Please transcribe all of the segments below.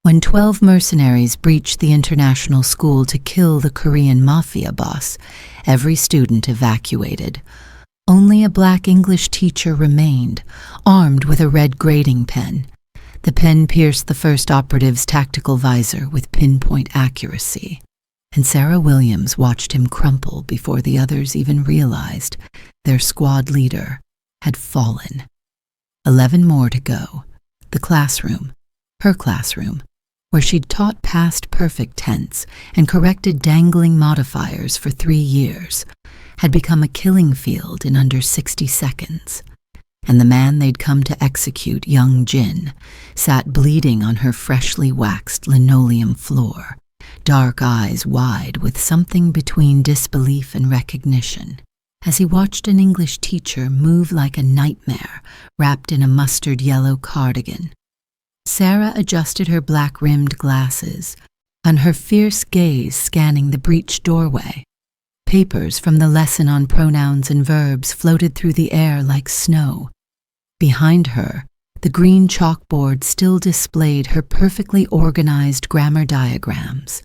When 12 mercenaries breached the international school to kill the Korean mafia boss, every student evacuated. Only a black English teacher remained, armed with a red grading pen. The pen pierced the first operative's tactical visor with pinpoint accuracy, and Sarah Williams watched him crumple before the others even realized their squad leader had fallen. 11 more to go. The classroom, her classroom, where she'd taught past perfect tense and corrected dangling modifiers for 3 years, had become a killing field in under 60 seconds. And the man they'd come to execute, young Jin, sat bleeding on her freshly waxed linoleum floor, dark eyes wide with something between disbelief and recognition, as he watched an English teacher move like a nightmare wrapped in a mustard yellow cardigan. Sarah adjusted her black-rimmed glasses, and her fierce gaze scanning the breached doorway. Papers from the lesson on pronouns and verbs floated through the air like snow. Behind her, the green chalkboard still displayed her perfectly organized grammar diagrams,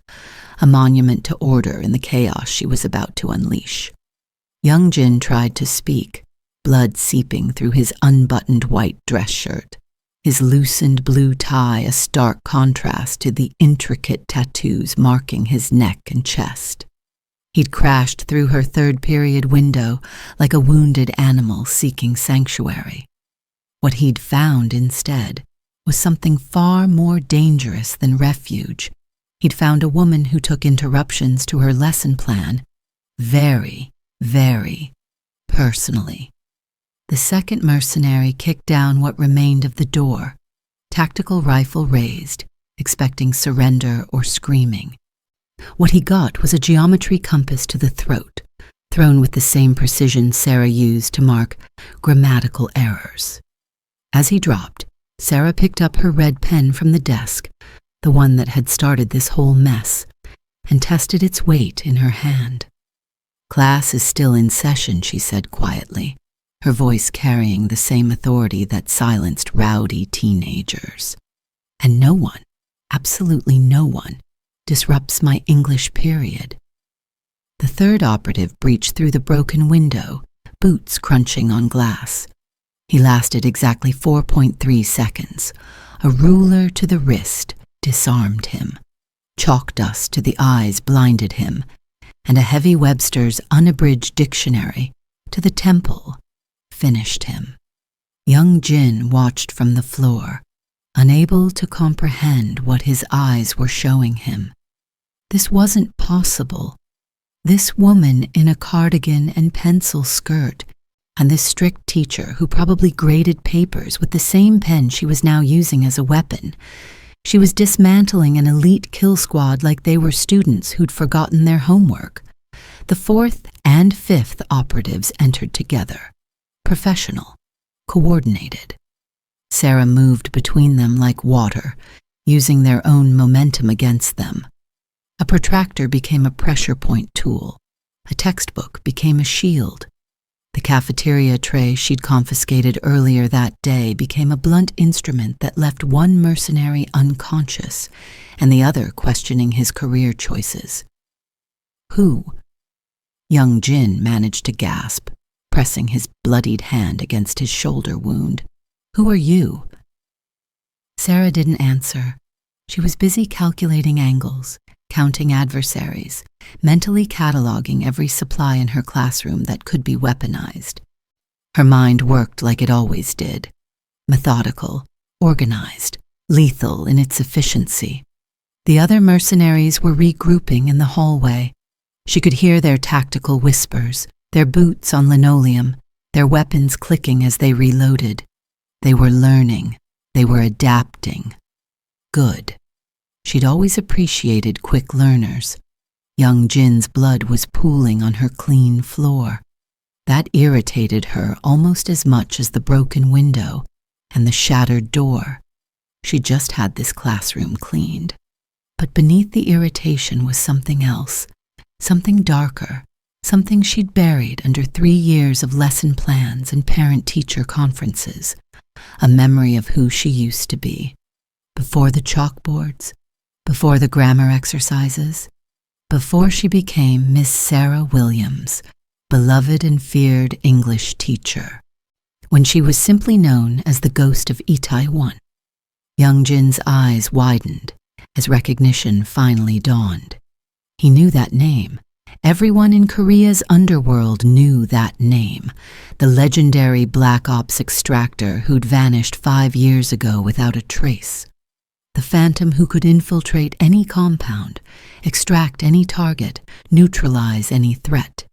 a monument to order in the chaos she was about to unleash. Young Jin tried to speak, blood seeping through his unbuttoned white dress shirt, his loosened blue tie a stark contrast to the intricate tattoos marking his neck and chest. He'd crashed through her third-period window like a wounded animal seeking sanctuary. What he'd found instead was something far more dangerous than refuge. He'd found a woman who took interruptions to her lesson plan very, very personally. The second mercenary kicked down what remained of the door, tactical rifle raised, expecting surrender or screaming. What he got was a geometry compass to the throat, thrown with the same precision Sarah used to mark grammatical errors. As he dropped, Sarah picked up her red pen from the desk, the one that had started this whole mess, and tested its weight in her hand. "Class is still in session," she said quietly, her voice carrying the same authority that silenced rowdy teenagers. "And no one, absolutely no one, disrupts my English period." The third operative breached through the broken window, boots crunching on glass. He lasted exactly 4.3 seconds. A ruler to the wrist disarmed him. Chalk dust to the eyes blinded him, and a heavy Webster's unabridged dictionary to the temple finished him. Young Jin watched from the floor, unable to comprehend what his eyes were showing him. This wasn't possible. This woman in a cardigan and pencil skirt, and this strict teacher who probably graded papers with the same pen she was now using as a weapon. She was dismantling an elite kill squad like they were students who'd forgotten their homework. The fourth and fifth operatives entered together, professional, coordinated. Sarah moved between them like water, using their own momentum against them. A protractor became a pressure point tool. A textbook became a shield. The cafeteria tray she'd confiscated earlier that day became a blunt instrument that left one mercenary unconscious and the other questioning his career choices. "Who?" Young Jin managed to gasp, pressing his bloodied hand against his shoulder wound. "Who are you?" Sarah didn't answer. She was busy calculating angles, counting adversaries, mentally cataloging every supply in her classroom that could be weaponized. Her mind worked like it always did, methodical, organized, lethal in its efficiency. The other mercenaries were regrouping in the hallway. She could hear their tactical whispers, their boots on linoleum, their weapons clicking as they reloaded. They were learning. They were adapting. Good. She'd always appreciated quick learners. Young Jin's blood was pooling on her clean floor. That irritated her almost as much as the broken window and the shattered door. She just had this classroom cleaned. But beneath the irritation was something else, something darker, something she'd buried under 3 years of lesson plans and parent-teacher conferences, a memory of who she used to be. before the chalkboards, before the grammar exercises, before she became Miss Sarah Williams, beloved and feared English teacher, when she was simply known as the ghost of Itaewon. Young Jin's eyes widened as recognition finally dawned. He knew that name. Everyone in Korea's underworld knew that name, the legendary Black Ops extractor who'd vanished 5 years ago without a trace. The phantom who could infiltrate any compound, extract any target, neutralize any threat.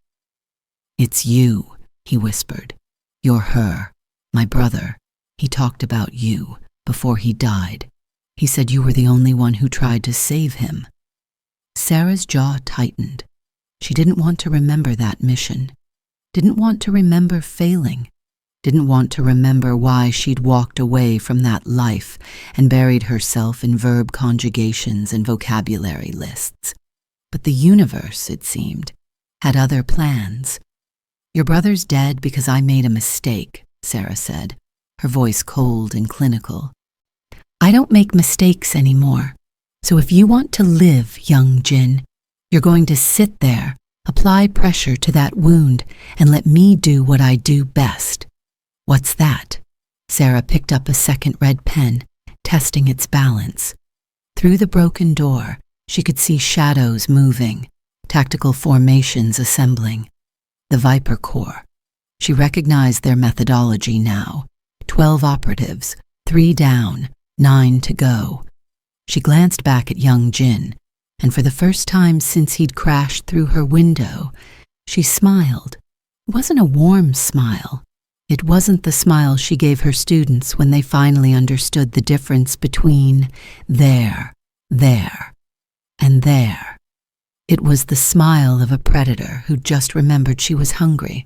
"It's you," he whispered. "You're her, my brother. He talked about you before he died. He said you were the only one who tried to save him." Sarah's jaw tightened. She didn't want to remember that mission, didn't want to remember failing, didn't want to remember why she'd walked away from that life and buried herself in verb conjugations and vocabulary lists. But the universe, it seemed, had other plans. "Your brother's dead because I made a mistake," Sarah said, her voice cold and clinical. "I don't make mistakes anymore. So if you want to live, young Jin, you're going to sit there, apply pressure to that wound, and let me do what I do best." "What's that?" Sarah picked up a second red pen, testing its balance. Through the broken door, she could see shadows moving, tactical formations assembling. The Viper Corps. She recognized their methodology now. 12 operatives, 3 down, 9 to go. She glanced back at young Jin, and for the first time since he'd crashed through her window, she smiled. It wasn't a warm smile. It wasn't the smile she gave her students when they finally understood the difference between there, and there. It was the smile of a predator who just remembered she was hungry.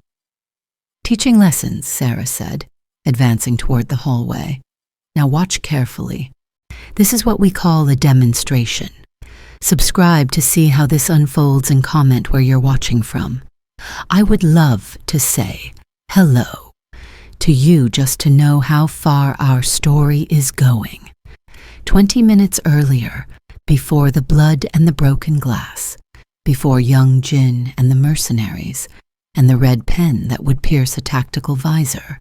"Teaching lessons," Sarah said, advancing toward the hallway. "Now watch carefully. This is what we call a demonstration. Subscribe to see how this unfolds and comment where you're watching from. I would love to say hello to you just to know how far our story is going. 20 minutes earlier, before the blood and the broken glass, before young Jin and the mercenaries, and the red pen that would pierce a tactical visor,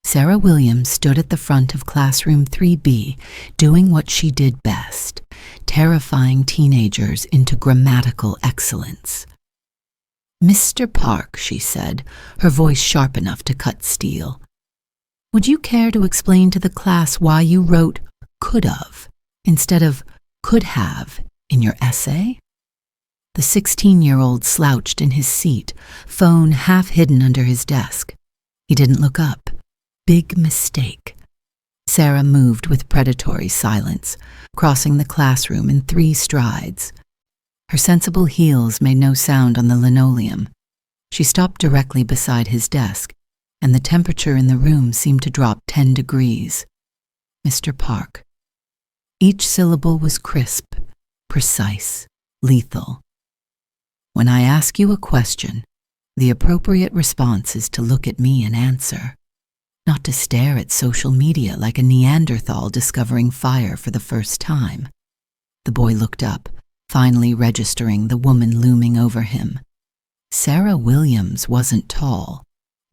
Sarah Williams stood at the front of classroom 3B, doing what she did best, terrifying teenagers into grammatical excellence. "Mr. Park," she said, her voice sharp enough to cut steel, "would you care to explain to the class why you wrote could've instead of could have in your essay?" The 16-year-old slouched in his seat, phone half hidden under his desk. He didn't look up. Big mistake. Sarah moved with predatory silence, crossing the classroom in 3 strides. Her sensible heels made no sound on the linoleum. She stopped directly beside his desk, and the temperature in the room seemed to drop 10 degrees. "Mr. Park." Each syllable was crisp, precise, lethal. "When I ask you a question, the appropriate response is to look at me and answer. Not to stare at social media like a Neanderthal discovering fire for the first time." The boy looked up, finally registering the woman looming over him. Sarah Williams wasn't tall,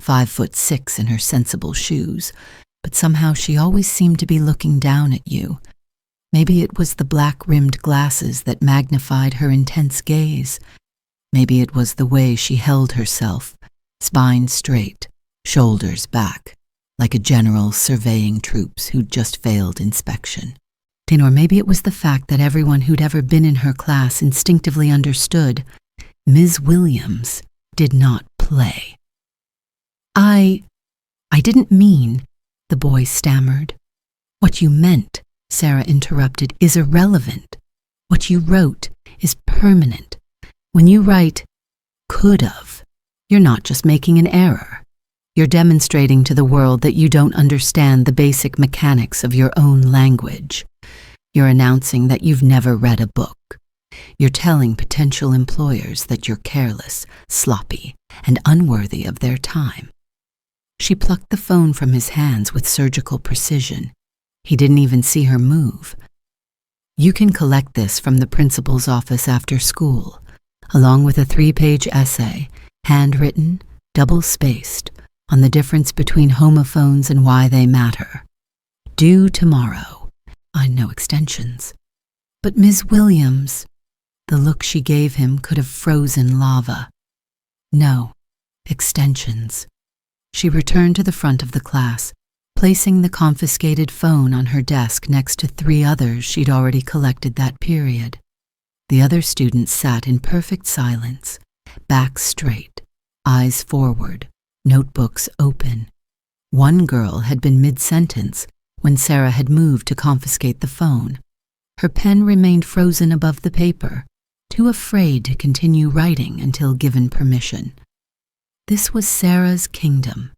5'6" in her sensible shoes, but somehow she always seemed to be looking down at you. Maybe it was the black-rimmed glasses that magnified her intense gaze. Maybe it was the way she held herself, spine straight, shoulders back, like a general surveying troops who'd just failed inspection. Or maybe it was the fact that everyone who'd ever been in her class instinctively understood Ms. Williams did not play. I didn't mean," the boy stammered. "What you meant," Sarah interrupted, "is irrelevant. What you wrote is permanent. When you write could've, you're not just making an error. You're demonstrating to the world that you don't understand the basic mechanics of your own language. You're announcing that you've never read a book. You're telling potential employers that you're careless, sloppy, and unworthy of their time." She plucked the phone from his hands with surgical precision. He didn't even see her move. You can collect this from the principal's office after school, along with a 3-page essay, handwritten, double-spaced, on the difference between homophones and why they matter. Due tomorrow. No extensions. But Ms. Williams, the look she gave him could have frozen lava. No extensions. She returned to the front of the class, placing the confiscated phone on her desk next to 3 others she'd already collected that period. The other students sat in perfect silence, backs straight, eyes forward, notebooks open. One girl had been mid-sentence when Sarah had moved to confiscate the phone. Her pen remained frozen above the paper, too afraid to continue writing until given permission. This was Sarah's kingdom.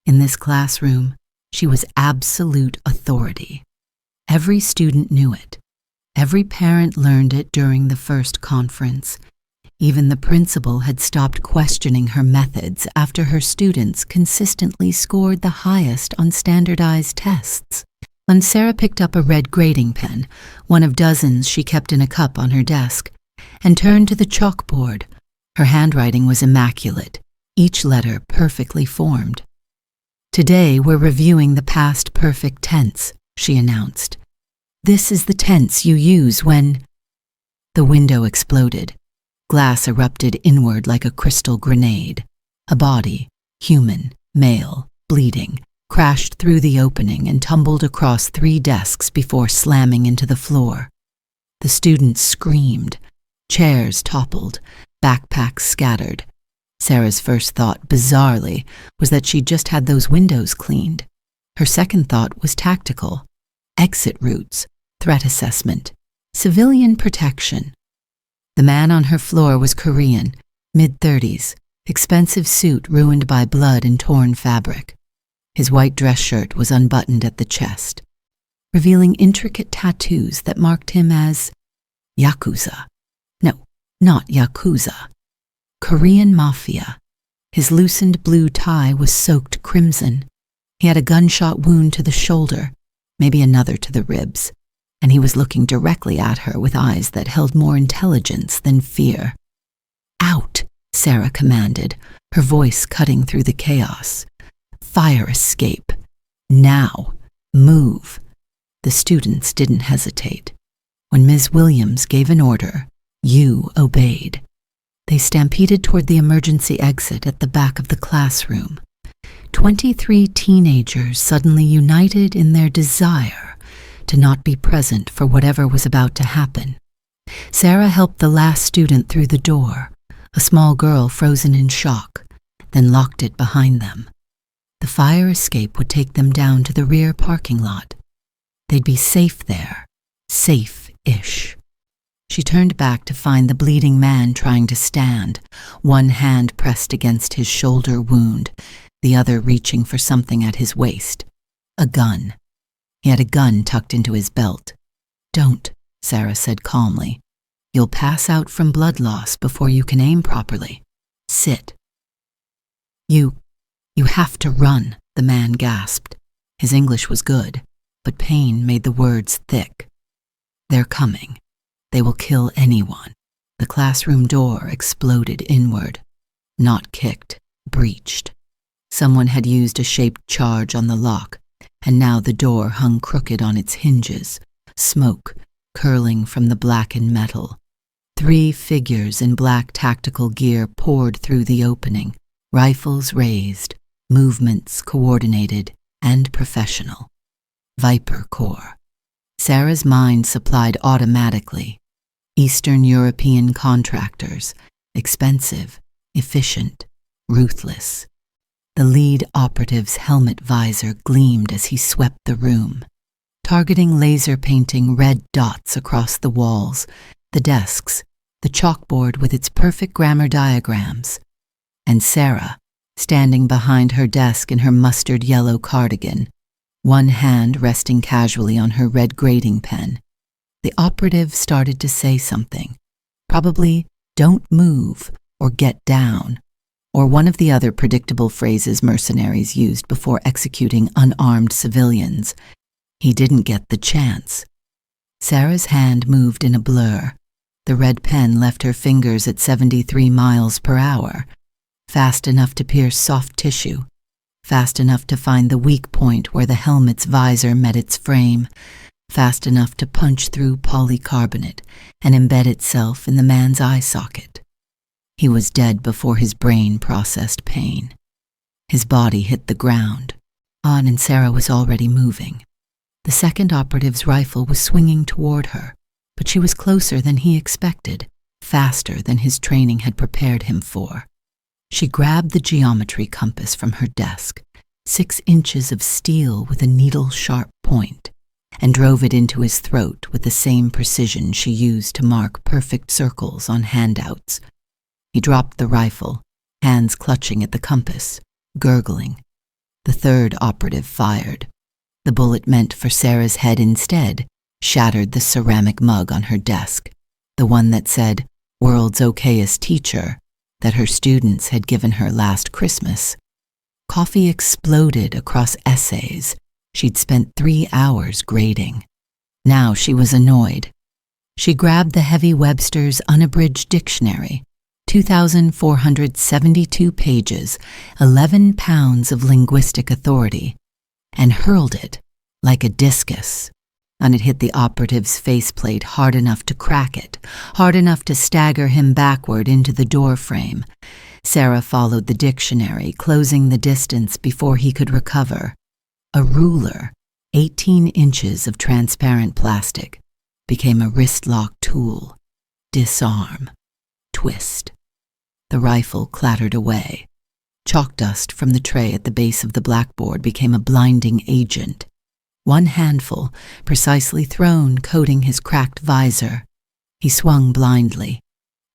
In this classroom, she was absolute authority. Every student knew it. Every parent learned it during the first conference. Even the principal had stopped questioning her methods after her students consistently scored the highest on standardized tests. When Sarah picked up a red grading pen, one of dozens she kept in a cup on her desk, and turned to the chalkboard, her handwriting was immaculate, each letter perfectly formed. "Today we're reviewing the past perfect tense," she announced. "This is the tense you use when—" The window exploded. Glass erupted inward like a crystal grenade. A body, human, male, bleeding, crashed through the opening and tumbled across 3 desks before slamming into the floor. The students screamed. Chairs toppled. Backpacks scattered. Sarah's first thought, bizarrely, was that she'd just had those windows cleaned. Her second thought was tactical. Exit routes, threat assessment, civilian protection. The man on her floor was Korean, mid-30s, expensive suit ruined by blood and torn fabric. His white dress shirt was unbuttoned at the chest, revealing intricate tattoos that marked him as Yakuza. No, not Yakuza. Korean Mafia. His loosened blue tie was soaked crimson. He had a gunshot wound to the shoulder, maybe another to the ribs, and he was looking directly at her with eyes that held more intelligence than fear. "Out," Sarah commanded, her voice cutting through the chaos. "Fire escape. Now. Move." The students didn't hesitate. When Ms. Williams gave an order, you obeyed. They stampeded toward the emergency exit at the back of the classroom. 23 teenagers suddenly united in their desire to not be present for whatever was about to happen. Sarah helped the last student through the door, a small girl frozen in shock, then locked it behind them. The fire escape would take them down to the rear parking lot. They'd be safe there, safe-ish. She turned back to find the bleeding man trying to stand, one hand pressed against his shoulder wound, the other reaching for something at his waist. A gun. He had a gun tucked into his belt. "Don't," Sarah said calmly. "You'll pass out from blood loss before you can aim properly. Sit." You have to run," the man gasped. His English was good, but pain made the words thick. "They're coming. They will kill anyone." The classroom door exploded inward. Not kicked, breached. Someone had used a shaped charge on the lock, and now the door hung crooked on its hinges, smoke curling from the blackened metal. 3 figures in black tactical gear poured through the opening, rifles raised, movements coordinated and professional. Viper Corps. Sarah's mind supplied automatically. Eastern European contractors, expensive, efficient, ruthless. The lead operative's helmet visor gleamed as he swept the room, targeting laser painting red dots across the walls, the desks, the chalkboard with its perfect grammar diagrams. And Sarah, standing behind her desk in her mustard yellow cardigan, one hand resting casually on her red grading pen. The operative started to say something, probably "don't move" or "get down," or one of the other predictable phrases mercenaries used before executing unarmed civilians. He didn't get the chance. Sarah's hand moved in a blur. The red pen left her fingers at 73 miles per hour, fast enough to pierce soft tissue, fast enough to find the weak point where the helmet's visor met its frame, fast enough to punch through polycarbonate and embed itself in the man's eye socket. He was dead before his brain processed pain. His body hit the ground. Anne and Sarah was already moving. The second operative's rifle was swinging toward her, but she was closer than he expected, faster than his training had prepared him for. She grabbed the geometry compass from her desk, 6 inches of steel with a needle-sharp point, and drove it into his throat with the same precision she used to mark perfect circles on handouts. He dropped the rifle, hands clutching at the compass, gurgling. The third operative fired. The bullet meant for Sarah's head instead shattered the ceramic mug on her desk, the one that said, "World's okayest teacher," that her students had given her last Christmas. Coffee exploded across essays she'd spent 3 hours grading. Now she was annoyed. She grabbed the heavy Webster's unabridged dictionary, 2,472 pages, 11 pounds of linguistic authority, and hurled it like a discus. And it hit the operative's faceplate hard enough to crack it, hard enough to stagger him backward into the doorframe. Sarah followed the dictionary, closing the distance before he could recover. A ruler, 18 inches of transparent plastic, became a wrist-lock tool. Disarm. Twist. The rifle clattered away. Chalk dust from the tray at the base of the blackboard became a blinding agent. One handful, precisely thrown, coating his cracked visor. He swung blindly.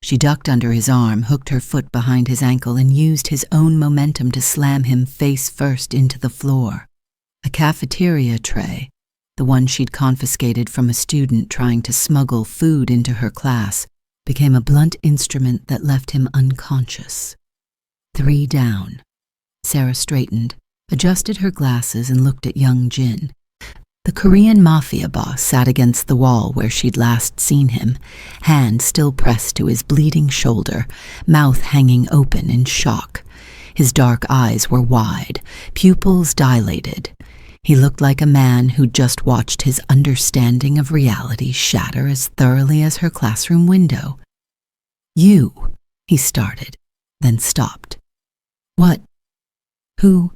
She ducked under his arm, hooked her foot behind his ankle, and used his own momentum to slam him face first into the floor. A cafeteria tray, the one she'd confiscated from a student trying to smuggle food into her class, became a blunt instrument that left him unconscious. 3 down. Sarah straightened, adjusted her glasses, and looked at young Jin. The Korean mafia boss sat against the wall where she'd last seen him, hand still pressed to his bleeding shoulder, mouth hanging open in shock. His dark eyes were wide, pupils dilated. He looked like a man who'd just watched his understanding of reality shatter as thoroughly as her classroom window. "You," he started, then stopped. "What? Who?"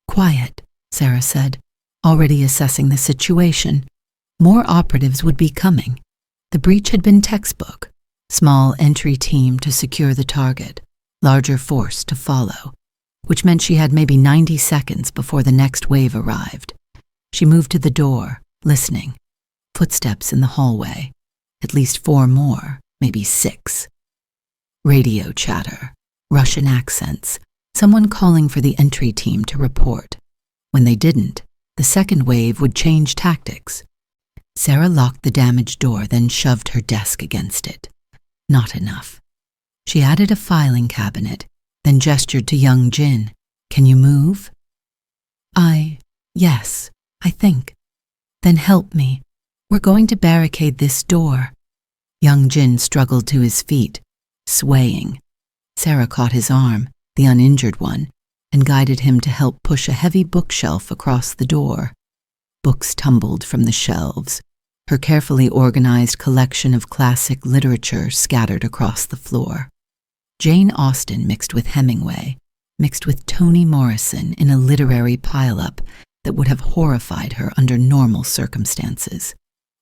"Quiet," Sarah said, already assessing the situation. More operatives would be coming. The breach had been textbook. Small entry team to secure the target, larger force to follow, which meant she had maybe 90 seconds before the next wave arrived. She moved to the door, listening. Footsteps in the hallway. At least 4 more, maybe 6. Radio chatter, Russian accents, someone calling for the entry team to report. When they didn't, the second wave would change tactics. Sarah locked the damaged door, then shoved her desk against it. Not enough. She added a filing cabinet, then gestured to young Jin. "Can you move?" Yes, I think." "Then help me. We're going to barricade this door." Young Jin struggled to his feet, swaying. Sarah caught his arm, the uninjured one, and guided him to help push a heavy bookshelf across the door. Books tumbled from the shelves, her carefully organized collection of classic literature scattered across the floor. Jane Austen mixed with Hemingway, mixed with Toni Morrison in a literary pileup that would have horrified her under normal circumstances.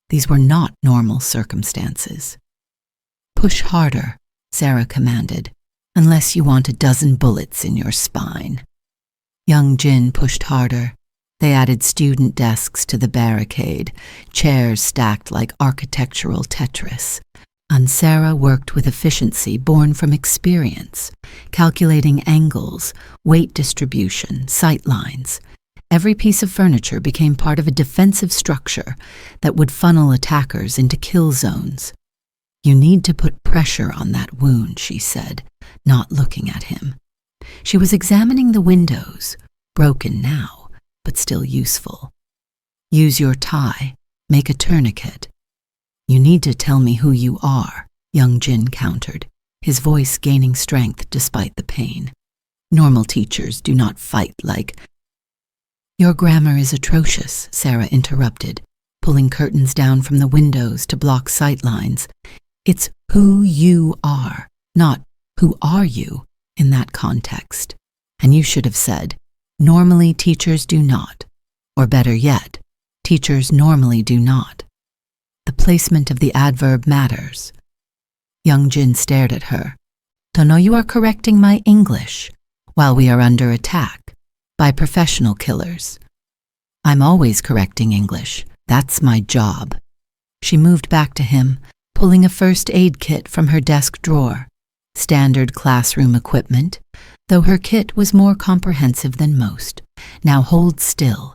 These were not normal circumstances. "Push harder," Sarah commanded, "unless you want a dozen bullets in your spine." Young Jin pushed harder. They added student desks to the barricade, chairs stacked like architectural Tetris. And Sarah worked with efficiency born from experience, calculating angles, weight distribution, sight lines. Every piece of furniture became part of a defensive structure that would funnel attackers into kill zones. "You need to put pressure on that wound," she said, not looking at him. She was examining the windows, broken now, but still useful. "Use your tie. Make a tourniquet. You need to tell me who you are, young Jin countered, his voice gaining strength despite the pain. Normal teachers do not fight like— Your grammar is atrocious, Sarah interrupted, pulling curtains down from the windows to block sight lines. It's who you are, not who are you in that context. And you should have said, normally teachers do not. Or better yet, teachers normally do not. The placement of the adverb matters. Young Jin stared at her. Don't know you are correcting my English while we are under attack by professional killers. I'm always correcting English. That's my job. She moved back to him, pulling a first aid kit from her desk drawer. Standard classroom equipment, though her kit was more comprehensive than most. Now hold still.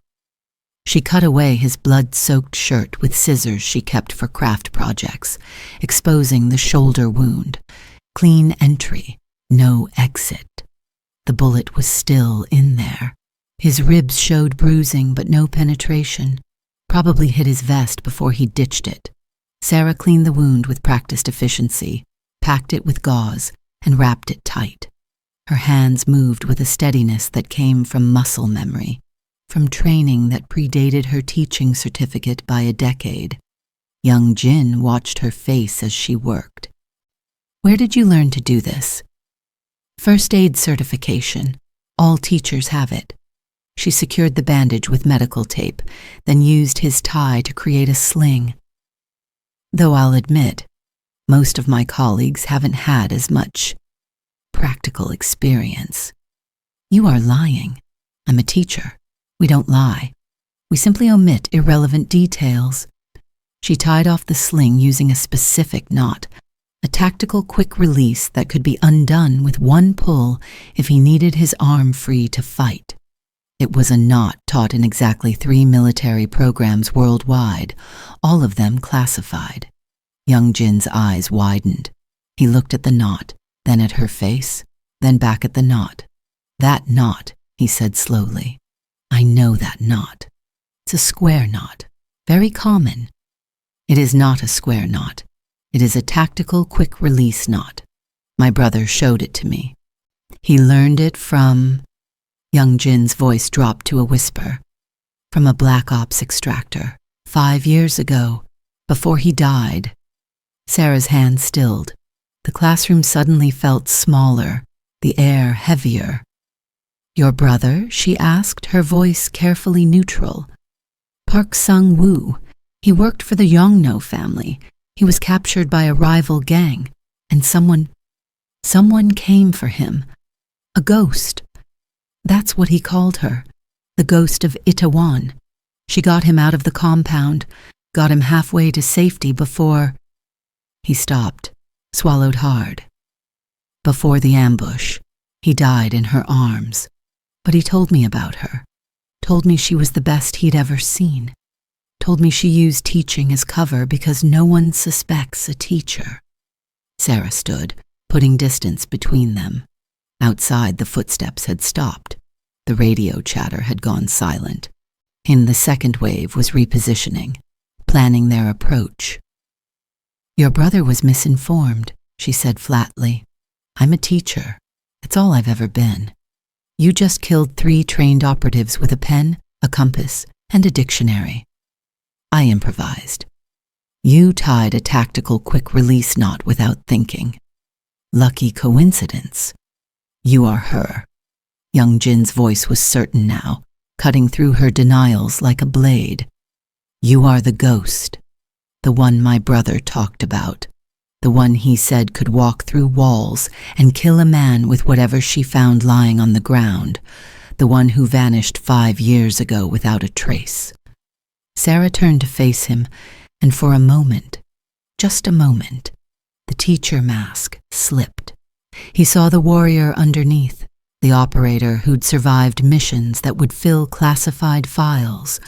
She cut away his blood-soaked shirt with scissors she kept for craft projects, exposing the shoulder wound. Clean entry, no exit. The bullet was still in there. His ribs showed bruising but no penetration. Probably hit his vest before he ditched it. Sarah cleaned the wound with practiced efficiency, packed it with gauze, and wrapped it tight. Her hands moved with a steadiness that came from muscle memory, from training that predated her teaching certificate by a decade. Young Jin watched her face as she worked. Where did you learn to do this? First aid certification. All teachers have it. She secured the bandage with medical tape, then used his tie to create a sling. Though I'll admit, most of my colleagues haven't had as much practical experience. You are lying. I'm a teacher. We don't lie. We simply omit irrelevant details. She tied off the sling using a specific knot, a tactical quick release that could be undone with one pull if he needed his arm free to fight. It was a knot taught in exactly 3 military programs worldwide, all of them classified. Young Jin's eyes widened. He looked at the knot, then at her face, then back at the knot. That knot, he said slowly. I know that knot. It's a square knot, very common. It is not a square knot. It is a tactical quick-release knot. My brother showed it to me. He learned it from— Young Jin's voice dropped to a whisper. From a Black Ops extractor, 5 years ago, before he died. Sarah's hand stilled. The classroom suddenly felt smaller, the air heavier. Your brother? She asked, her voice carefully neutral. Park Sung-woo. He worked for the Yongno family. He was captured by a rival gang, and someone came for him. A ghost. That's what he called her, the ghost of Itaewon. She got him out of the compound, got him halfway to safety before— He stopped, swallowed hard. Before the ambush, he died in her arms. But he told me about her, told me she was the best he'd ever seen, told me she used teaching as cover because no one suspects a teacher. Sarah stood, putting distance between them. Outside, the footsteps had stopped. The radio chatter had gone silent. In the second wave was repositioning, planning their approach. Your brother was misinformed, she said flatly. I'm a teacher. That's all I've ever been. You just killed 3 trained operatives with a pen, a compass, and a dictionary. I improvised. You tied a tactical quick-release knot without thinking. Lucky coincidence. You are her. Young Jin's voice was certain now, cutting through her denials like a blade. You are the ghost, the one my brother talked about, the one he said could walk through walls and kill a man with whatever she found lying on the ground, the one who vanished 5 years ago without a trace. Sarah turned to face him, and for a moment, just a moment, the teacher mask slipped. He saw the warrior underneath, the operator who'd survived missions that would fill classified files,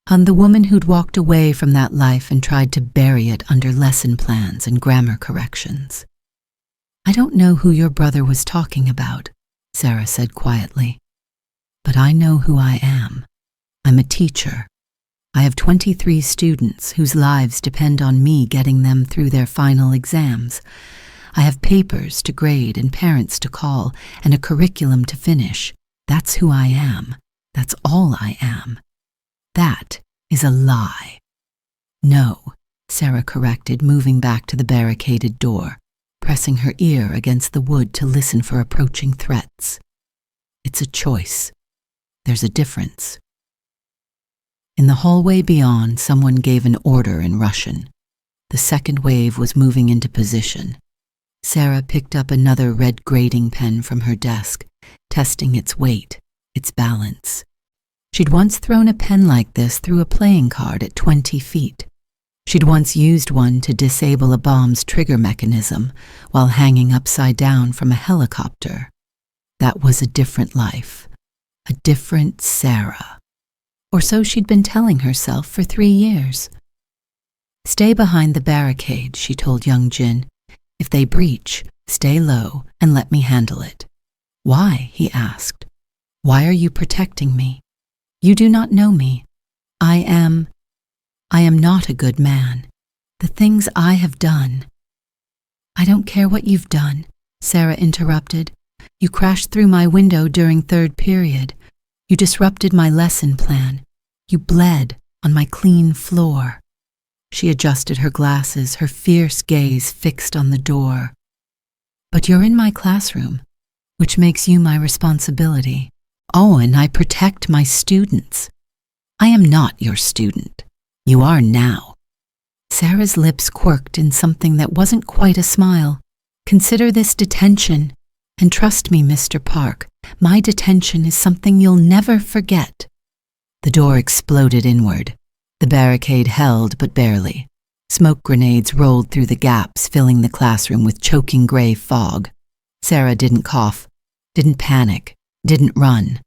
and the woman who'd walked away from that life and tried to bury it under lesson plans and grammar corrections. I don't know who your brother was talking about, Sarah said quietly. But I know who I am. I'm a teacher. I have 23 students whose lives depend on me getting them through their final exams. I have papers to grade and parents to call and a curriculum to finish. That's who I am. That's all I am. That is a lie. No, Sarah corrected, moving back to the barricaded door, pressing her ear against the wood to listen for approaching threats. It's a choice. There's a difference. In the hallway beyond, someone gave an order in Russian. The second wave was moving into position. Sarah picked up another red grading pen from her desk, testing its weight, its balance. She'd once thrown a pen like this through a playing card at 20 feet. She'd once used one to disable a bomb's trigger mechanism while hanging upside down from a helicopter. That was a different life, a different Sarah. Or so she'd been telling herself for 3 years. Stay behind the barricade, she told young Jin. If they breach, stay low and let me handle it. Why? He asked. Why are you protecting me? You do not know me. I am not a good man. The things I have done. I don't care what you've done, Sarah interrupted. You crashed through my window during third period. You disrupted my lesson plan. You bled on my clean floor. She adjusted her glasses, her fierce gaze fixed on the door. But you're in my classroom, which makes you my responsibility. Oh, and I protect my students. I am not your student. You are now. Sarah's lips quirked in something that wasn't quite a smile. Consider this detention. And trust me, Mr. Park, my detention is something you'll never forget. The door exploded inward. The barricade held, but barely. Smoke grenades rolled through the gaps, filling the classroom with choking gray fog. Sarah didn't cough, didn't panic, didn't run.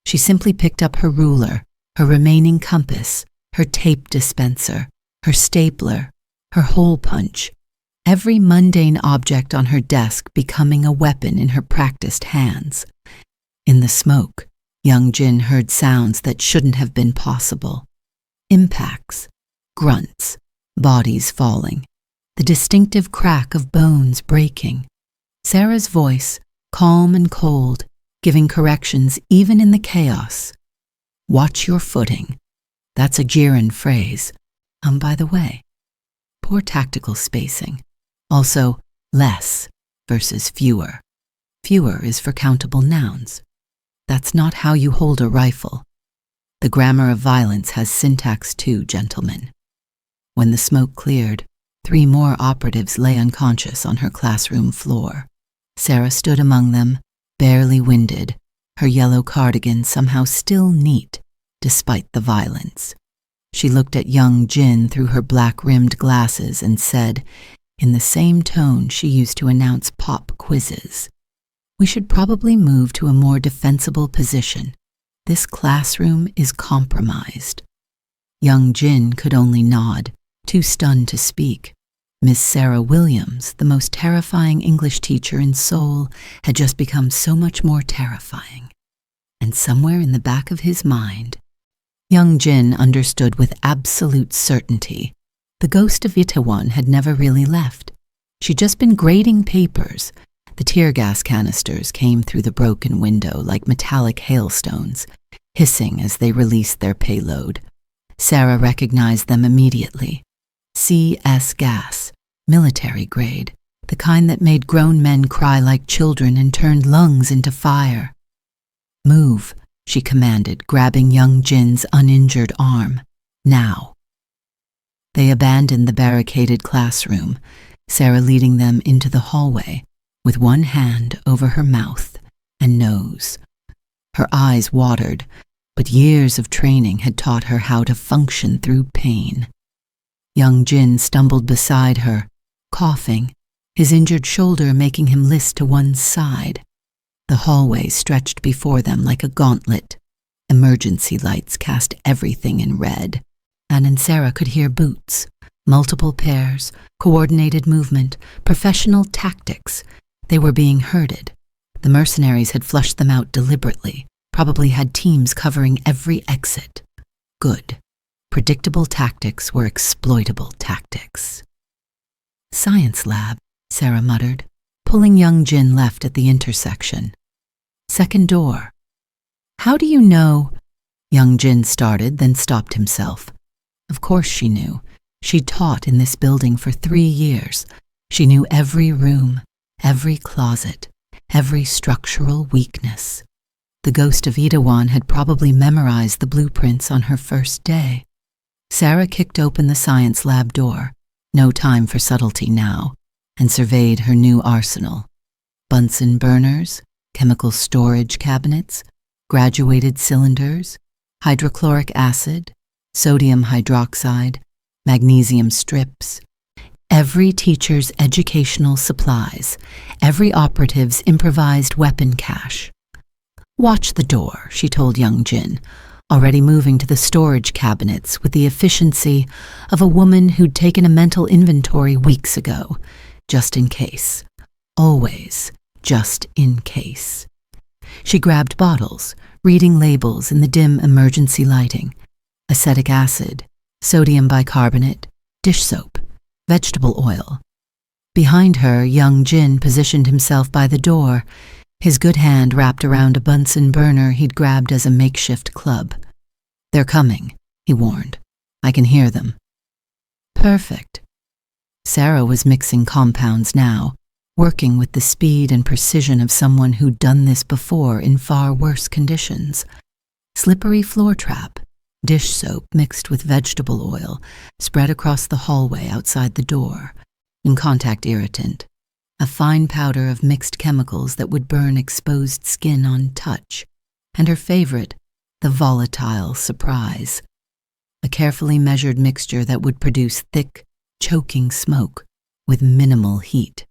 She simply picked up her ruler, her remaining compass, her tape dispenser, her stapler, her hole punch, every mundane object on her desk becoming a weapon in her practiced hands. In the smoke, young Jin heard sounds that shouldn't have been possible. Impacts, grunts, bodies falling, the distinctive crack of bones breaking. Sarah's voice, calm and cold, giving corrections even in the chaos. Watch your footing. That's a Jiren phrase. By the way, poor tactical spacing. Also, less versus fewer. Fewer is for countable nouns. That's not how you hold a rifle. The grammar of violence has syntax too, gentlemen. When the smoke cleared, 3 more operatives lay unconscious on her classroom floor. Sarah stood among them, barely winded, her yellow cardigan somehow still neat, despite the violence. She looked at young Jin through her black-rimmed glasses and said, in the same tone she used to announce pop quizzes, "We should probably move to a more defensible position. This classroom is compromised." Young Jin could only nod, too stunned to speak. Miss Sarah Williams, the most terrifying English teacher in Seoul, had just become so much more terrifying. And somewhere in the back of his mind, young Jin understood with absolute certainty. The ghost of Itaewon had never really left. She'd just been grading papers. The tear gas canisters came through the broken window like metallic hailstones, hissing as they released their payload. Sarah recognized them immediately. CS gas, military grade, the kind that made grown men cry like children and turned lungs into fire. "Move," she commanded, grabbing young Jin's uninjured arm. "Now." They abandoned the barricaded classroom, Sarah leading them into the hallway, with one hand over her mouth and nose. Her eyes watered, but years of training had taught her how to function through pain. Young Jin stumbled beside her, coughing, his injured shoulder making him list to one side. The hallway stretched before them like a gauntlet. Emergency lights cast everything in red. Anne and Sarah could hear boots, multiple pairs, coordinated movement, professional tactics. They were being herded. The mercenaries had flushed them out deliberately, probably had teams covering every exit. Good. Predictable tactics were exploitable tactics. "Science lab," Sarah muttered, pulling young Jin left at the intersection. "Second door." "How do you know?" Young Jin started, then stopped himself. Of course she knew. She'd taught in this building for 3 years. She knew every room, every closet, every structural weakness. The ghost of Itaewon had probably memorized the blueprints on her first day. Sarah kicked open the science lab door, no time for subtlety now, and surveyed her new arsenal. Bunsen burners, chemical storage cabinets, graduated cylinders, hydrochloric acid, sodium hydroxide, magnesium strips. Every teacher's educational supplies, every operative's improvised weapon cache. "Watch the door," she told young Jin, already moving to the storage cabinets with the efficiency of a woman who'd taken a mental inventory weeks ago, just in case. Always just in case. She grabbed bottles, reading labels in the dim emergency lighting. Acetic acid, sodium bicarbonate, dish soap, vegetable oil. Behind her, young Jin positioned himself by the door, his good hand wrapped around a Bunsen burner he'd grabbed as a makeshift club. "They're coming," he warned. "I can hear them." Perfect. Sarah was mixing compounds now, working with the speed and precision of someone who'd done this before in far worse conditions. Slippery floor trap, dish soap mixed with vegetable oil, spread across the hallway outside the door, and contact irritant, a fine powder of mixed chemicals that would burn exposed skin on touch, and her favorite, the volatile surprise, a carefully measured mixture that would produce thick, choking smoke with minimal heat.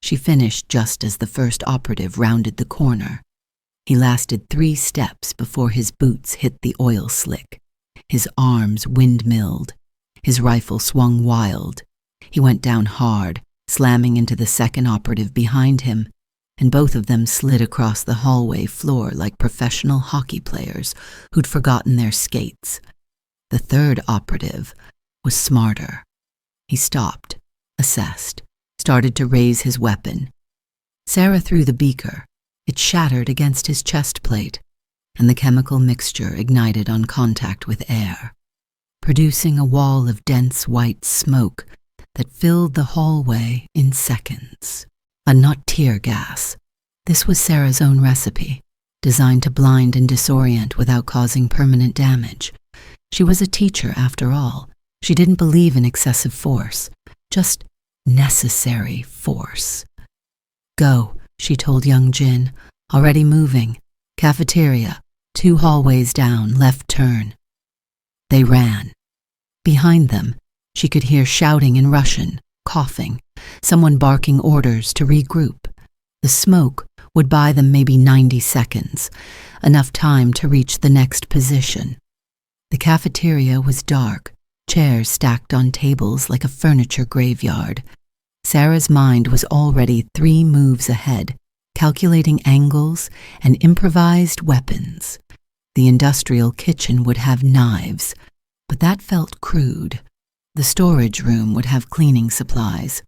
She finished just as the first operative rounded the corner. He lasted 3 steps before his boots hit the oil slick. His arms windmilled. His rifle swung wild. He went down hard, slamming into the second operative behind him, and both of them slid across the hallway floor like professional hockey players who'd forgotten their skates. The third operative was smarter. He stopped, assessed, started to raise his weapon. Sarah threw the beaker. It shattered against his chest plate, and the chemical mixture ignited on contact with air, producing a wall of dense white smoke that filled the hallway in seconds. Not tear gas. This was Sarah's own recipe, designed to blind and disorient without causing permanent damage. She was a teacher, after all. She didn't believe in excessive force, just necessary force. "Go," she told young Jin, already moving. "Cafeteria, 2 hallways down, left turn." They ran. Behind them, she could hear shouting in Russian, coughing, someone barking orders to regroup. The smoke would buy them maybe 90 seconds, enough time to reach the next position. The cafeteria was dark, chairs stacked on tables like a furniture graveyard. Sarah's mind was already 3 moves ahead, calculating angles and improvised weapons. The industrial kitchen would have knives, but that felt crude. The storage room would have cleaning supplies.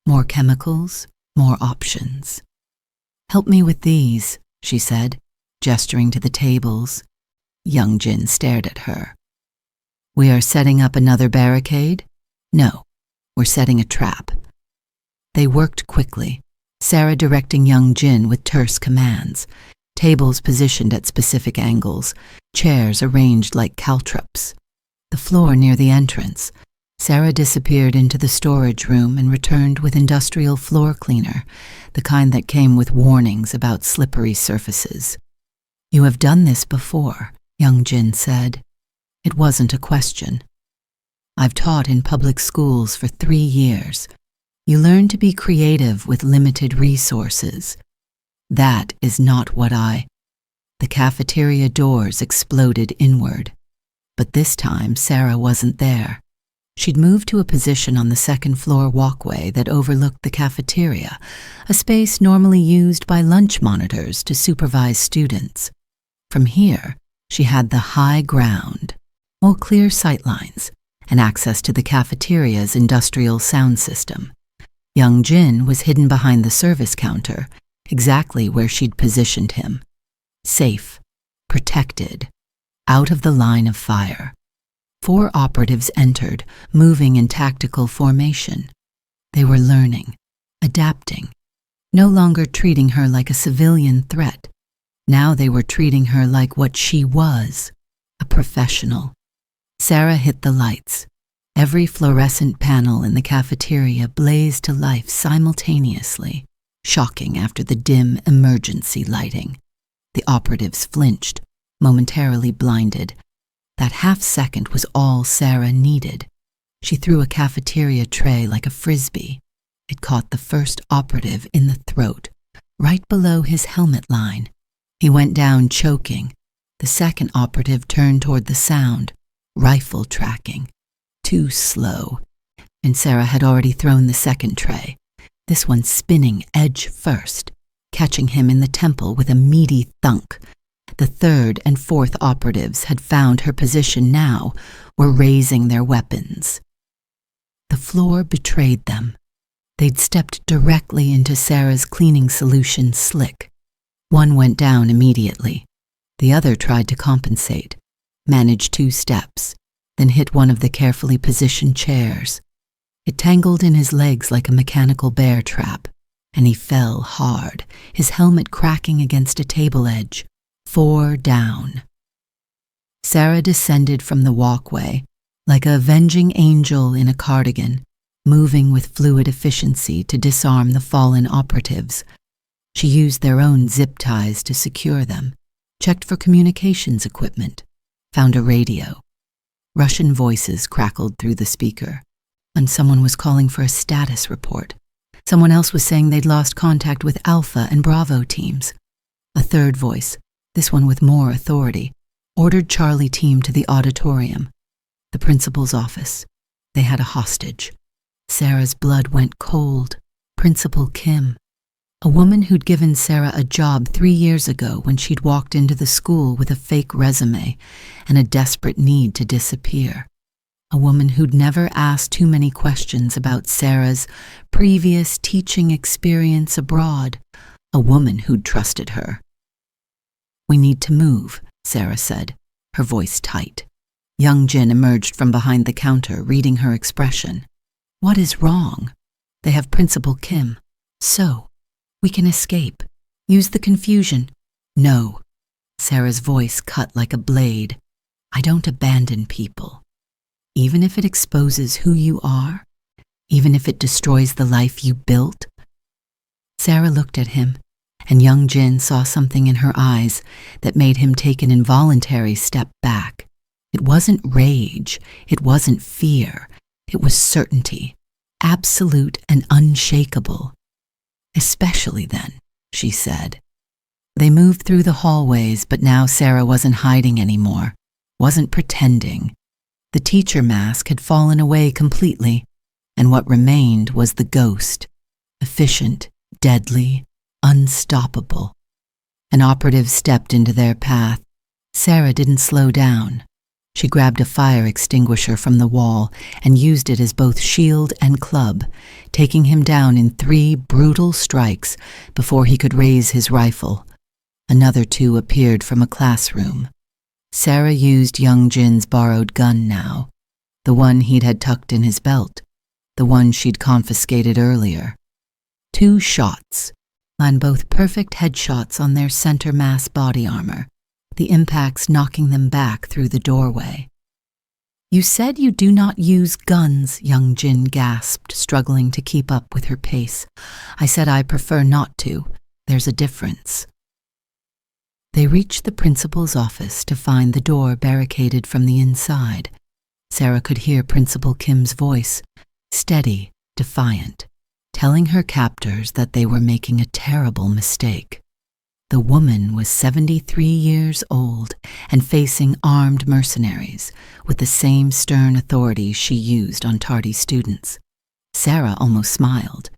More chemicals, more options. "Help me with these," she said, gesturing to the tables. Young Jin stared at her. "We are setting up another barricade?" "No, we're setting a trap." They worked quickly, Sarah directing young Jin with terse commands, tables positioned at specific angles, chairs arranged like caltrops. The floor near the entrance. Sarah disappeared into the storage room and returned with industrial floor cleaner, the kind that came with warnings about slippery surfaces. "You have done this before," young Jin said. It wasn't a question. "I've taught in public schools for 3 years. You learn to be creative with limited resources. That is not what I—" The cafeteria doors exploded inward. But this time Sarah wasn't there. She'd moved to a position on the second-floor walkway that overlooked the cafeteria, a space normally used by lunch monitors to supervise students. From here, she had the high ground. all clear sightlines, and access to the cafeteria's industrial sound system. Young Jin was hidden behind the service counter, exactly where she'd positioned him. Safe, protected, out of the line of fire. 4 operatives entered, moving in tactical formation. They were learning, adapting, no longer treating her like a civilian threat. Now they were treating her like what she was, a professional. Sarah hit the lights. Every fluorescent panel in the cafeteria blazed to life simultaneously, shocking after the dim emergency lighting. The operatives flinched, momentarily blinded. That half-second was all Sarah needed. She threw a cafeteria tray like a frisbee. It caught the first operative in the throat, right below his helmet line. He went down choking. The second operative turned toward the sound, rifle tracking. Too slow. And Sarah had already thrown the second tray, this one spinning edge first, catching him in the temple with a meaty thunk. The third and fourth operatives had found her position now, were raising their weapons. The floor betrayed them. They'd stepped directly into Sarah's cleaning solution slick. One went down immediately. The other tried to compensate, managed 2 steps, then hit one of the carefully positioned chairs. It tangled in his legs like a mechanical bear trap, and he fell hard, his helmet cracking against a table edge. 4 down. Sarah descended from the walkway, like a avenging angel in a cardigan, moving with fluid efficiency to disarm the fallen operatives. She used their own zip ties to secure them, checked for communications equipment, found a radio. Russian voices crackled through the speaker, and someone was calling for a status report. Someone else was saying they'd lost contact with Alpha and Bravo teams. A third voice, this one with more authority, ordered Charlie team to the auditorium, the principal's office. They had a hostage. Sarah's blood went cold. Principal Kim, a woman who'd given Sarah a job 3 years ago when she'd walked into the school with a fake resume and a desperate need to disappear. A woman who'd never asked too many questions about Sarah's previous teaching experience abroad. A woman who'd trusted her. "We need to move," Sarah said, her voice tight. Young Jin emerged from behind the counter, reading her expression. "What is wrong? They have Principal Kim. So, we can escape. Use the confusion." "No." Sarah's voice cut like a blade. "I don't abandon people. Even if it exposes who you are, even if it destroys the life you built." Sarah looked at him, and young Jin saw something in her eyes that made him take an involuntary step back. It wasn't rage, it wasn't fear, it was certainty, absolute and unshakable. "Especially then," she said. They moved through the hallways, but now Sarah wasn't hiding anymore, wasn't pretending. The teacher mask had fallen away completely, and what remained was the ghost, efficient, deadly, unstoppable. An operative stepped into their path. Sarah didn't slow down. She grabbed a fire extinguisher from the wall and used it as both shield and club, taking him down in 3 brutal strikes before he could raise his rifle. Another 2 appeared from a classroom. Sarah used young Jin's borrowed gun now, the one he'd had tucked in his belt, the one she'd confiscated earlier. 2 shots, and both perfect headshots on their center mass body armor, the impacts knocking them back through the doorway. "You said you do not use guns," young Jin gasped, struggling to keep up with her pace. "I said I prefer not to. There's a difference." They reached the principal's office to find the door barricaded from the inside. Sarah could hear Principal Kim's voice, steady, defiant, telling her captors that they were making a terrible mistake. The woman was 73 years old and facing armed mercenaries with the same stern authority she used on tardy students. Sarah almost smiled.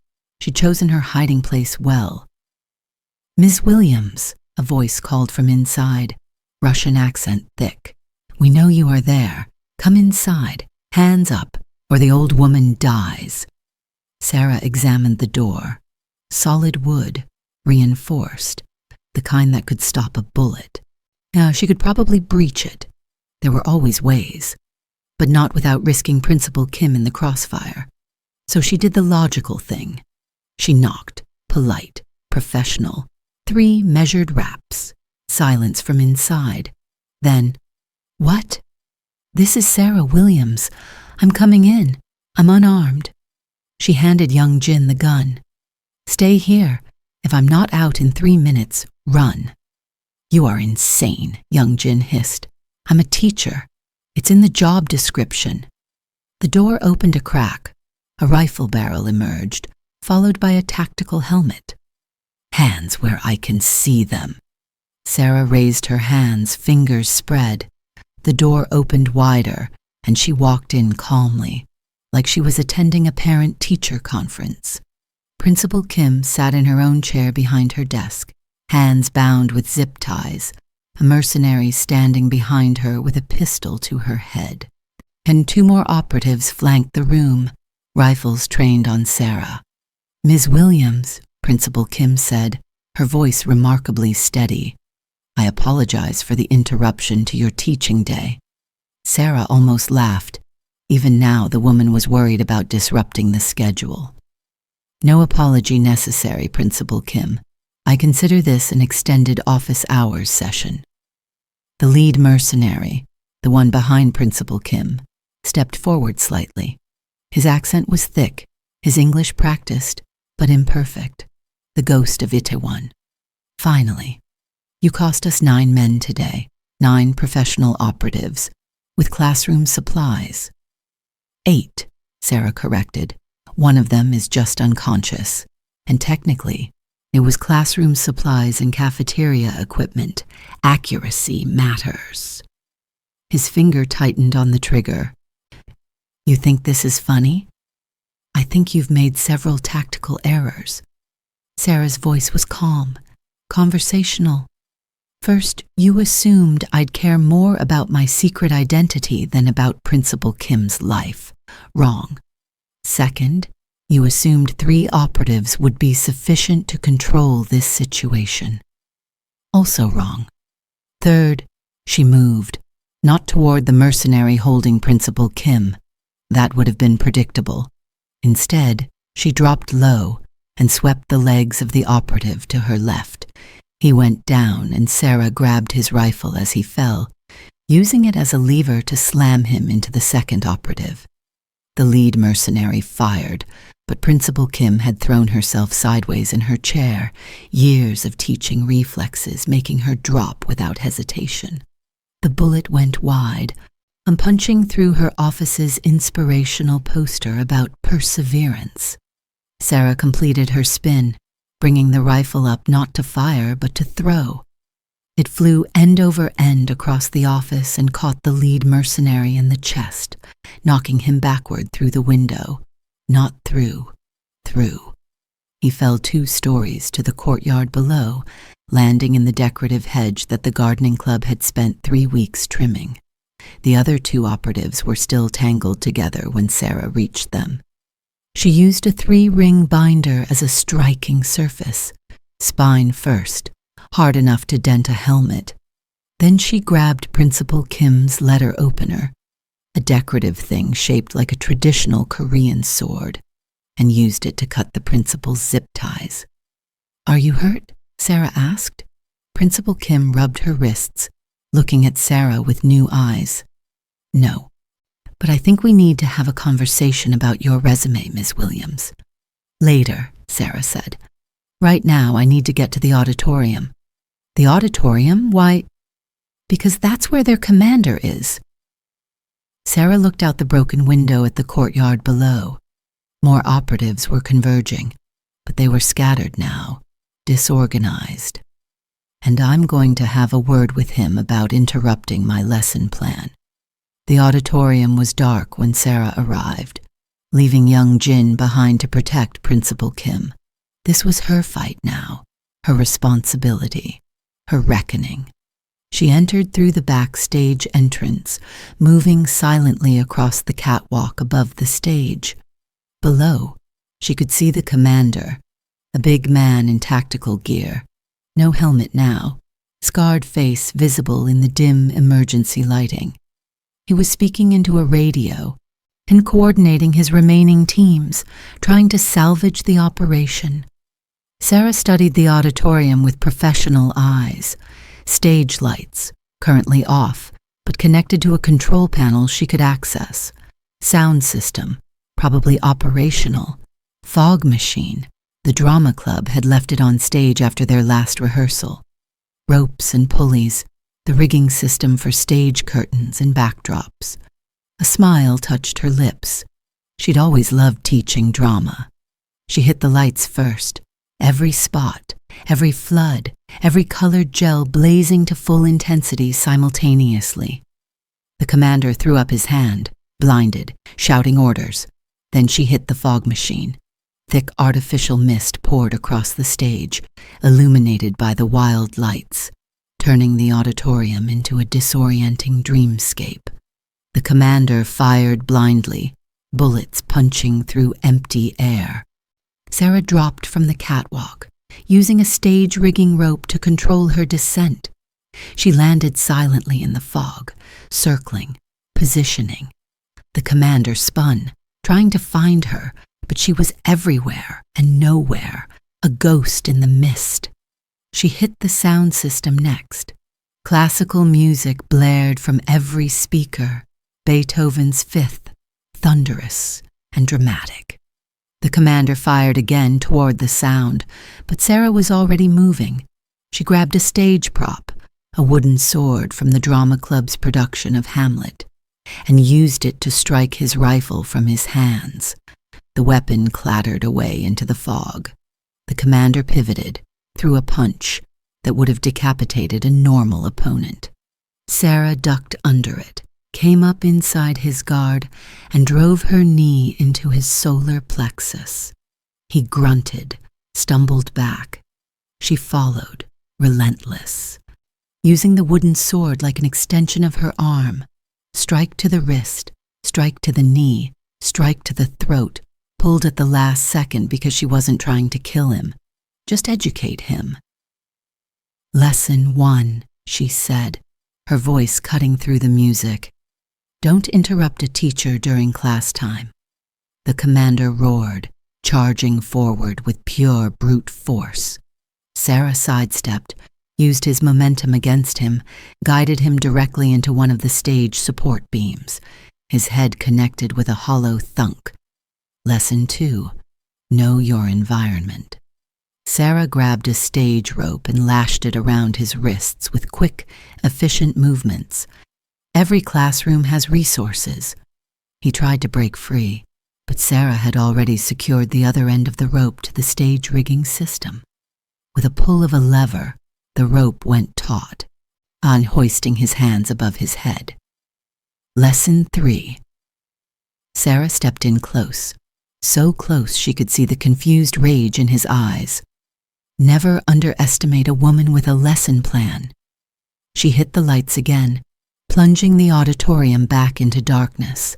She'd chosen her hiding place well. "Ms. Williams," a voice called from inside, Russian accent thick. "We know you are there. Come inside, hands up, or the old woman dies. Sarah examined the door. Solid wood, reinforced, the kind that could stop a bullet. She could probably breach it. There were always ways, but not without risking Principal Kim in the crossfire. So she did the logical thing. She knocked, polite, professional. 3 measured raps. Silence from inside. Then, "What?" "This is Sarah Williams. I'm coming in. I'm unarmed." She handed young Jin the gun. "Stay here. If I'm not out in 3 minutes, run." "You are insane," young Jin hissed. "I'm a teacher. It's in the job description." The door opened a crack. A rifle barrel emerged, followed by a tactical helmet. "Hands where I can see them." Sarah raised her hands, fingers spread. The door opened wider, and she walked in calmly, like she was attending a parent-teacher conference. Principal Kim sat in her own chair behind her desk, hands bound with zip ties, a mercenary standing behind her with a pistol to her head. And 2 more operatives flanked the room, rifles trained on Sarah. "Ms. Williams," Principal Kim said, her voice remarkably steady, "I apologize for the interruption to your teaching day." Sarah almost laughed. Even now, the woman was worried about disrupting the schedule. "No apology necessary, Principal Kim. I consider this an extended office hours session." The lead mercenary, the one behind Principal Kim, stepped forward slightly. His accent was thick, his English practiced, but imperfect, the ghost of Itaewon. "Finally, you cost us 9 men today, 9 professional operatives, with classroom supplies." 8, Sarah corrected. "1 of them is just unconscious, and technically, it was classroom supplies and cafeteria equipment. Accuracy matters." His finger tightened on the trigger. "You think this is funny? I think you've made several tactical errors." Sarah's voice was calm, conversational. "First, you assumed I'd care more about my secret identity than about Principal Kim's life. Wrong. Second, you assumed 3 operatives would be sufficient to control this situation. Also wrong. Third, she moved, not toward the mercenary holding Principal Kim. That would have been predictable. Instead, she dropped low and swept the legs of the operative to her left. He went down, and Sarah grabbed his rifle as he fell, using it as a lever to slam him into the second operative. The lead mercenary fired, but Principal Kim had thrown herself sideways in her chair, years of teaching reflexes making her drop without hesitation. The bullet went wide, punching through her office's inspirational poster about perseverance. Sarah completed her spin, bringing the rifle up not to fire but to throw. It flew end over end across the office and caught the lead mercenary in the chest, knocking him backward through the window. Not through. He fell 2 stories to the courtyard below, landing in the decorative hedge that the gardening club had spent 3 weeks trimming. The other 2 operatives were still tangled together when Sarah reached them. She used a 3-ring binder as a striking surface, spine first, hard enough to dent a helmet. Then she grabbed Principal Kim's letter opener, a decorative thing shaped like a traditional Korean sword, and used it to cut the principal's zip ties. "Are you hurt?" Sarah asked. Principal Kim rubbed her wrists, looking at Sarah with new eyes. "No, but I think we need to have a conversation about your resume, Ms. Williams." "Later," Sarah said. "Right now I need to get to the auditorium." "The auditorium? Why?" "Because that's where their commander is." Sarah looked out the broken window at the courtyard below. More operatives were converging, but they were scattered now, disorganized. "And I'm going to have a word with him about interrupting my lesson plan." The auditorium was dark when Sarah arrived, leaving young Jin behind to protect Principal Kim. This was her fight now, her responsibility, her reckoning. She entered through the backstage entrance, moving silently across the catwalk above the stage. Below, she could see the commander, a big man in tactical gear, no helmet now, scarred face visible in the dim emergency lighting. He was speaking into a radio and coordinating his remaining teams, trying to salvage the operation. Sarah studied the auditorium with professional eyes. Stage lights, currently off, but connected to a control panel she could access. Sound system, probably operational. Fog machine. The drama club had left it on stage after their last rehearsal. Ropes and pulleys, the rigging system for stage curtains and backdrops. A smile touched her lips. She'd always loved teaching drama. She hit the lights first, every spot, every flood, every colored gel blazing to full intensity simultaneously. The commander threw up his hand, blinded, shouting orders. Then she hit the fog machine. Thick artificial mist poured across the stage, illuminated by the wild lights, turning the auditorium into a disorienting dreamscape. The commander fired blindly, bullets punching through empty air. Sarah dropped from the catwalk, using a stage rigging rope to control her descent. She landed silently in the fog, circling, positioning. The commander spun, trying to find her, but she was everywhere and nowhere, a ghost in the mist. She hit the sound system next. Classical music blared from every speaker, Beethoven's Fifth, thunderous and dramatic. The commander fired again toward the sound, but Sarah was already moving. She grabbed a stage prop, a wooden sword from the drama club's production of Hamlet, and used it to strike his rifle from his hands. The weapon clattered away into the fog. The commander pivoted, threw a punch that would have decapitated a normal opponent. Sarah ducked under it, came up inside his guard, and drove her knee into his solar plexus. He grunted, stumbled back. She followed, relentless. Using the wooden sword like an extension of her arm, strike to the wrist, strike to the knee, strike to the throat, pulled at the last second because she wasn't trying to kill him, just educate him. Lesson 1, she said, her voice cutting through the music. Don't interrupt a teacher during class time. The commander roared, charging forward with pure brute force. Sarah sidestepped, used his momentum against him, guided him directly into one of the stage support beams. His head connected with a hollow thunk. Lesson 2, know your environment. Sarah grabbed a stage rope and lashed it around his wrists with quick, efficient movements. Every classroom has resources. He tried to break free, but Sarah had already secured the other end of the rope to the stage rigging system. With a pull of a lever, the rope went taut, on hoisting his hands above his head. Lesson 3. Sarah stepped in close, so close she could see the confused rage in his eyes. Never underestimate a woman with a lesson plan. She hit the lights again, plunging the auditorium back into darkness.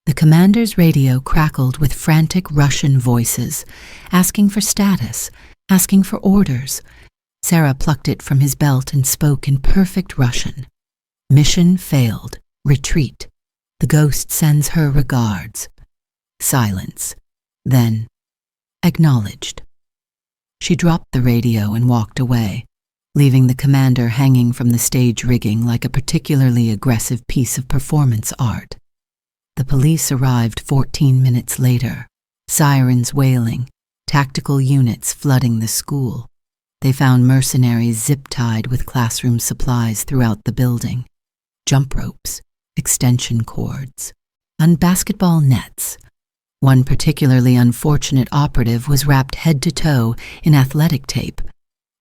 The commander's radio crackled with frantic Russian voices, asking for status, asking for orders. Sarah plucked it from his belt and spoke in perfect Russian. Mission failed. Retreat. The ghost sends her regards. Silence. Then, acknowledged. She dropped the radio and walked away, leaving the commander hanging from the stage rigging like a particularly aggressive piece of performance art. The police arrived 14 minutes later, sirens wailing, tactical units flooding the school. They found mercenaries zip-tied with classroom supplies throughout the building. Jump ropes, extension cords, and basketball nets. One particularly unfortunate operative was wrapped head to toe in athletic tape.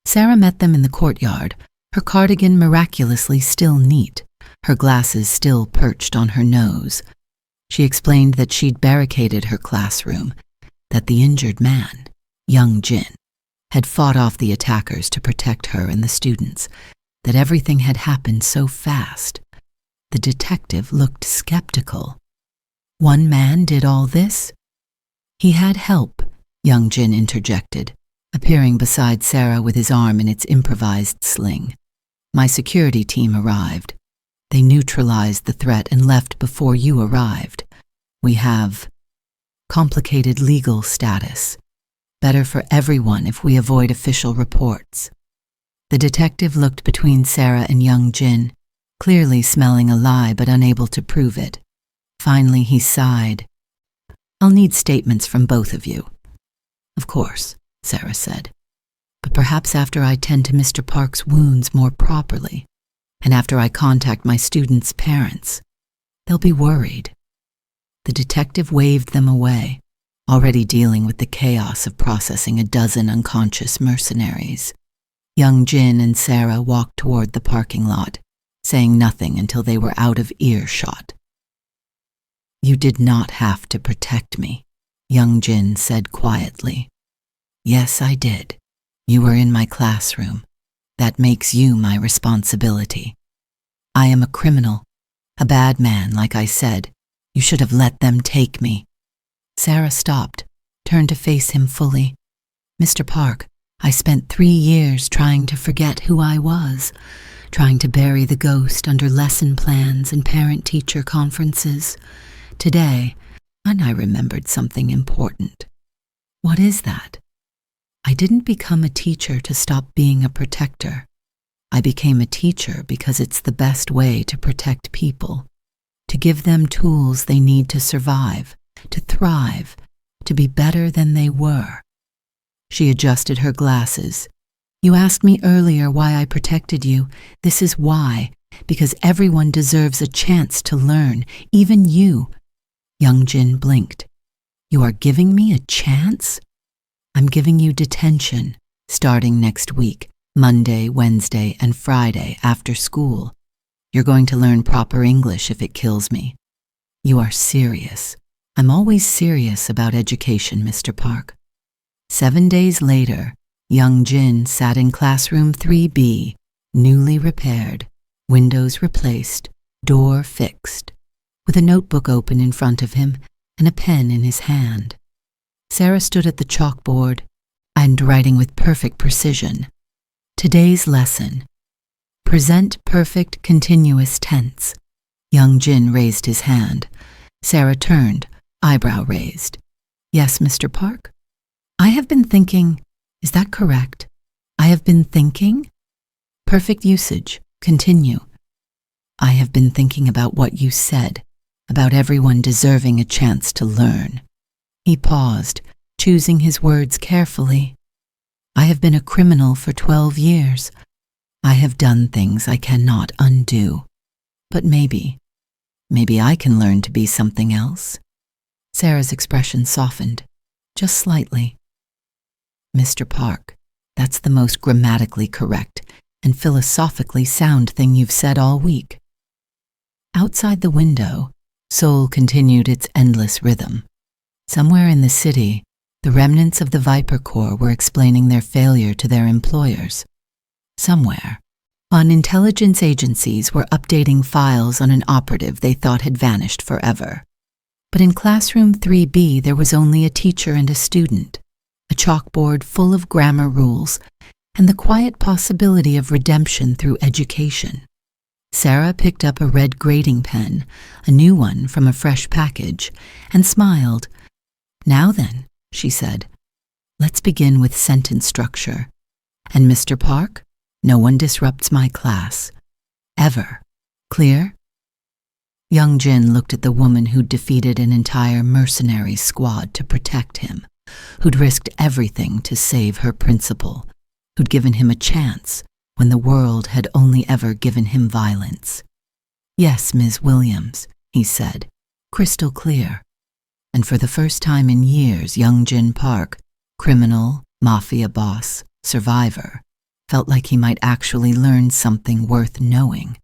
Sarah met them in the courtyard, her cardigan miraculously still neat, her glasses still perched on her nose. She explained that she'd barricaded her classroom, that the injured man, young Jin, had fought off the attackers to protect her and the students, that everything had happened so fast. The detective looked skeptical. One man did all this? He had help, young Jin interjected, appearing beside Sarah with his arm in its improvised sling. My security team arrived. They neutralized the threat and left before you arrived. We have complicated legal status. Better for everyone if we avoid official reports. The detective looked between Sarah and young Jin, clearly smelling a lie but unable to prove it. Finally, he sighed. I'll need statements from both of you. Of course, Sarah said. But perhaps after I tend to Mr. Park's wounds more properly, and after I contact my students' parents, they'll be worried. The detective waved them away, already dealing with the chaos of processing a dozen unconscious mercenaries. Young Jin and Sarah walked toward the parking lot, saying nothing until they were out of earshot. You did not have to protect me, young Jin said quietly. Yes, I did. You were in my classroom. That makes you my responsibility. I am a criminal, a bad man, like I said. You should have let them take me. Sarah stopped, turned to face him fully. Mr. Park, I spent 3 years trying to forget who I was, trying to bury the ghost under lesson plans and parent-teacher conferences. Today, and I remembered something important. What is that? I didn't become a teacher to stop being a protector. I became a teacher because it's the best way to protect people, to give them tools they need to survive, to thrive, to be better than they were. She adjusted her glasses. You asked me earlier why I protected you. This is why, because everyone deserves a chance to learn, even you. Young Jin blinked. You are giving me a chance? I'm giving you detention, starting next week, Monday, Wednesday, and Friday after school. You're going to learn proper English if it kills me. You are serious. I'm always serious about education, Mr. Park. 7 days later, young Jin sat in classroom 3B, newly repaired, windows replaced, door fixed, with a notebook open in front of him and a pen in his hand. Sarah stood at the chalkboard and writing with perfect precision. Today's lesson. Present perfect continuous tense. Young Jin raised his hand. Sarah turned, eyebrow raised. Yes, Mr. Park? I have been thinking, is that correct? I have been thinking? Perfect usage. Continue. I have been thinking about what you said, about everyone deserving a chance to learn. He paused, choosing his words carefully. I have been a criminal for 12 years. I have done things I cannot undo. But maybe I can learn to be something else. Sarah's expression softened, just slightly. Mr. Park, that's the most grammatically correct and philosophically sound thing you've said all week. Outside the window, Seoul continued its endless rhythm. Somewhere in the city, the remnants of the Viper Corps were explaining their failure to their employers. Somewhere, intelligence agencies were updating files on an operative they thought had vanished forever. But in classroom 3B, there was only a teacher and a student, a chalkboard full of grammar rules, and the quiet possibility of redemption through education. Sarah picked up a red grading pen, a new one from a fresh package, and smiled. Now then, she said, let's begin with sentence structure. And Mr. Park, no one disrupts my class. Ever. Clear? Young Jin looked at the woman who'd defeated an entire mercenary squad to protect him, who'd risked everything to save her principal, who'd given him a chance when the world had only ever given him violence. Yes, Ms. Williams, he said, crystal clear. And for the first time in years, young Jin Park, criminal, mafia boss, survivor, felt like he might actually learn something worth knowing.